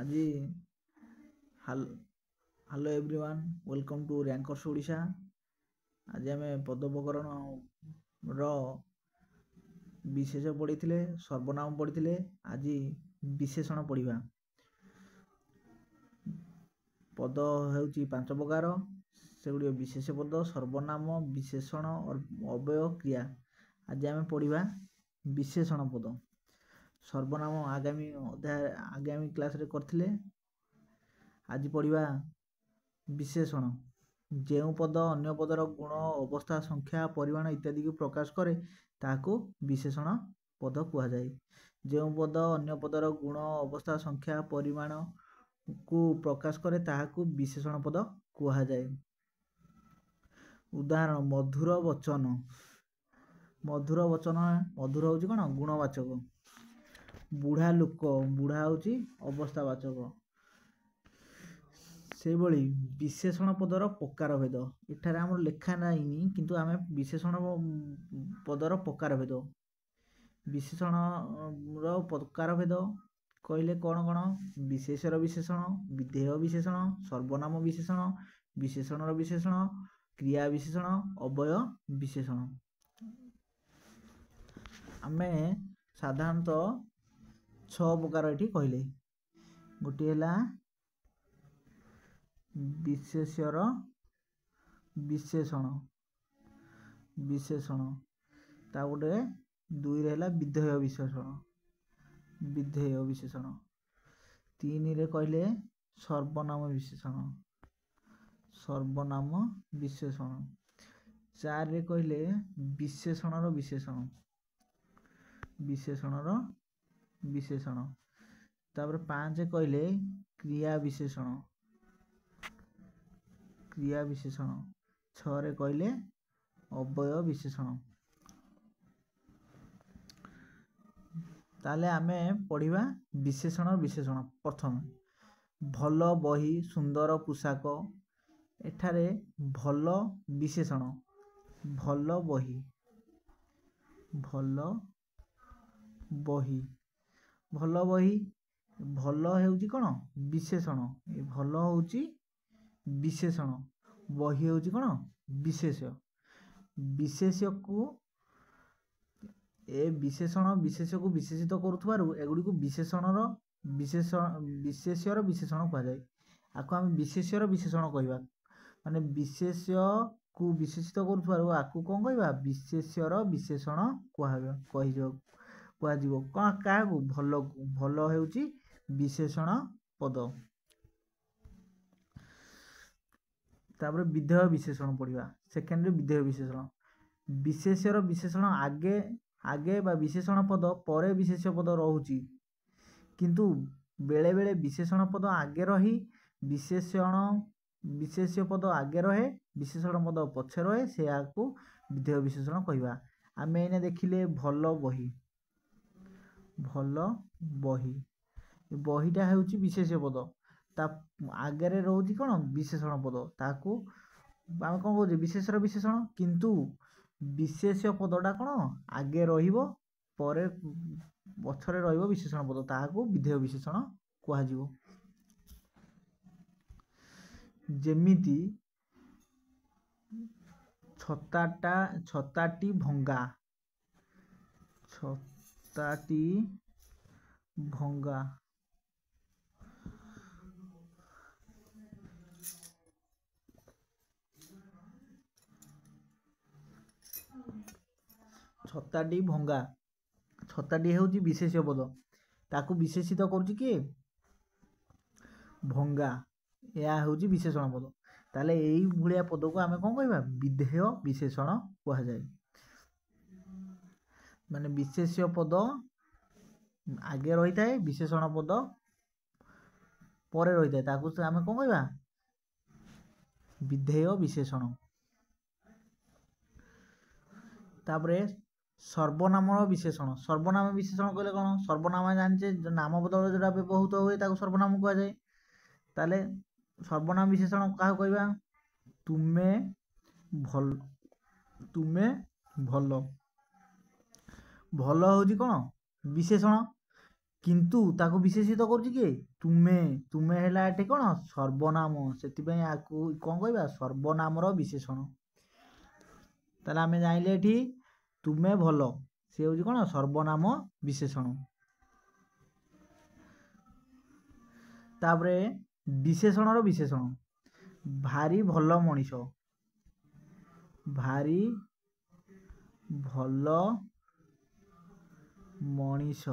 आज hello everyone welcome to Rankers Odisha. आज आम पदोपकरण विशेष पढ़ी सर्वनाम पढ़ी। आज विशेषण पढ़ा। पद होउची 5 प्रकार से गुड़ी विशेष पद सर्वनाम विशेषण और अव्यय क्रिया। आज आम पढ़ा विशेषण पद। सर्वनाम आगामी क्लास रे करथिले। आज पढ़ा विशेषण जो पद अन्य पदर गुण अवस्था संख्या परिमाण इत्यादि को प्रकाश करे ताकू विशेषण पद कहा जाए। जो पद अन्य पदर गुण अवस्था संख्या परिमाण को प्रकाश करे ताकू विशेषण पद कहा जाए। उदाहरण मधुर वचन। मधुर वचन मधुर होची कोन गुणवाचक। बुढ़ा लोक बुढ़ा होची अवस्थावाचक। से भली विशेषण पदर प्रकार भेद एठारे आम लेखा नहीं किंतु आम विशेषण पदर प्रकार भेद विशेषण प्रकार भेद कहले कौन कौन विशेषर विशेषण विधेय विशेषण सर्वनाम विशेषण विशेषणर विशेषण क्रिया विशेषण अव्यय विशेषण। आमे साधारणतः 6 प्रकार एठी कहले। गोटे हला विशेषर विशेषण विशेषण ता गोटे 2 रे हला विधेय विशेषण विधेय विशेषण 3 रे कहले सर्वनाम विशेषण सर्वनाम विशेषण 4 रे कहले विशेषणर विशेषण विशेषणर विशेषण तापर 5 कहले क्रिया विशेषण क्रिया विशेषण 6 रे कहले अव्यय विशेषण। ताले आमे पढ़िबा विशेषण विशेषण। प्रथम भल बही सुंदर पोशाक एठारे भल विशेषण भल बही भल बही भल बही भल हेउची कोन विशेषण ए भल होउची विशेषण बही होउची कोन विशेष्य विशेष्य को ए विशेषण विशेष्य को विशेषित करूथबारु एगुडी को विशेषणर विशेष्यर विशेषण कहा जाय। आको हम विशेष्यर विशेषण कहबा माने विशेष्य को विशेषित करूथबारु आको कोन कहबा विशेष्यर विशेषण कहबा कह जीवो का को भल हेउची विशेषण पद। तापर विधेय विशेषण पढ़िबा। सेकेंड रे विधेय विशेषण विशेष्यर विशेषण आगे आगे बा विशेषण पद परे विशेष्य पद रहूची किंतु बेले बेले विशेषण पद आगे रही विशेषण विशेष्य पद आगे रहे विशेषण पद पछे रहे से आकू विधेय विशेषण कहबा। आमे एने देखिले भल बही बहीटा हेउची विशेष्य पद ता आगे रे रहूची कोन विशेषण पद ताकू आमे कोन कहू विशेषर विशेषण किंतु विशेष्य पदटा कोन आगे रहिबो परे पछरे रहिबो विशेषण पद ताकू विधेय विशेषण कहा जीवो। जेमिति छताटी भंगा छताटी भंगा छताटी भंगा छताटी हेउची विशेष्य पद ताकू विशेषित करूची कि भंगा या हेउची विशेषण पद ताले एई भुलिया पद को आमे कोन कहबा विधेय विशेषण कहा जाय। माने विशेष्य पद आगे रही थाए विशेषण पद परे रही थाए ताकू आमे कोन कहबा विधेय विशेषण। तापरे सर्वनाम विशेषण सर्वनाम विशेषण कहले कोन सर्वनाम जानिचे नाम बदल जोटा व्यवहृत होए ताकू सर्वनाम कहा जाए। ताले सर्वनाम विशेषण काहे कहबा तुमे भल भल होची कोन विशेषण किंतु ताको विशेषित करुछि किए तुमे तुमे हैला एठी कोन सर्वनाम सेति आकु कोन कहबा सर्वनामर विशेषण ताले आमे जाइले एठी तुमे भलो से होछि कोन सर्वनाम विशेषण तापरे विशेषणर विशेषण भारी भलो मनीष भारी भलो मनीष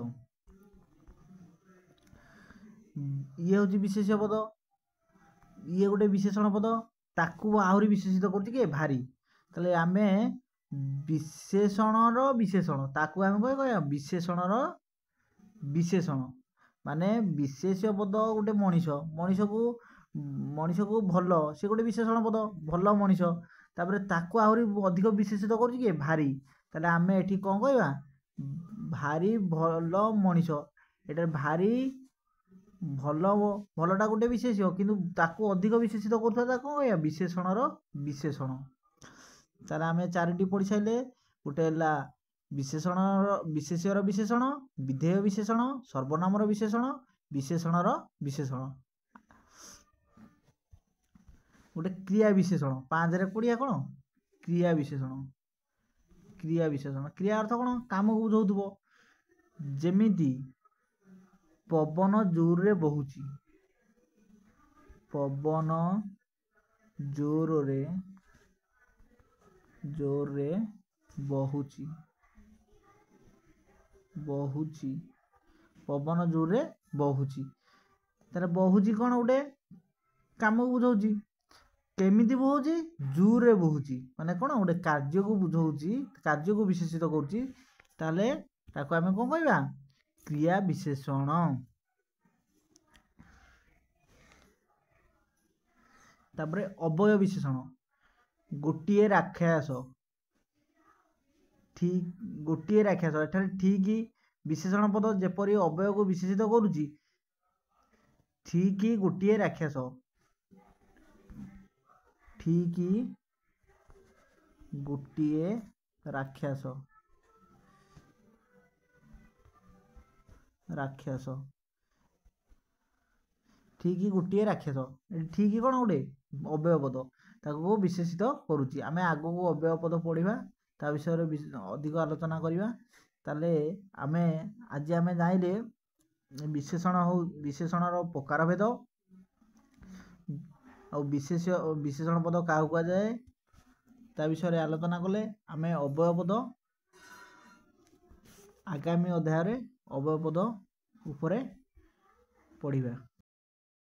ये हूँ विशेष पद ये गोटे विशेषण पद ताकू आहरी विशेषित कर भारी ताले आमे विशेषणर विशेषण ताकू आमे कह विशेषणर विशेषण माने विशेष पद गोटे मनीष मनीष को भल से गोटे विशेषण पद भल मनीष तापरे ताकू आहरी अधिक विशेषित कर भारी ताले आमे एठी कौन कहबा भारी भल मनीष एटा भारी भल भलटा गोटे विशेष किंतु ताकू अधिक विशेषित करुवा कौन कहबा विशेषणर विशेषण ताले आमे चारिटी पढ़ी साइले गोटे हला विशेषणर विशेष्यर विशेषण विधेय विशेषण सर्वनामर विशेषण विशेषणर विशेषण गोटे क्रिया विशेषण 5 रे पढ़िया कौन क्रिया विशेषण क्रिया अर्थ कौन काम को बुझाउथबो जेमिति पवन जोर रे बहुची पवन जोर रे बहुची बहुची पवन जोर रे बहुची तारे बहुची कौन गोटे काम को बुझाउची केमिति बहुची जोर रे बहुची माने कौन गोटे कार्य को बुझाउची कार्य को विशेषित करुची ताले ताको आमे कोन कहबा क्रिया विशेषण तापरे अवय विशेषण गोटिए राक्षस ठीक गोटिए राक्षस एठारे ठीक विशेषण पद जेपरी अवय को विशेषित करुची ठीक गोटिए राक्षस ठीक गोटिए राक्षस राक्षस ठीक गोटे राक्षस ठीक कौन गोटे अव्यय पद ताको विशेषित करुच्ची आमे आगो को अव्यय पद पढ़ा ता विषय अधिक आलोचना करवा ताले आमे आज आमे जाइले विशेषण हो विशेषणर प्रकार भेद और विशेषण पद क्या कह जाए ता विषय आलोचना कले आमे अव्यय पद आगामी अध्याय अव्यय पद उपरे पढ़िबा।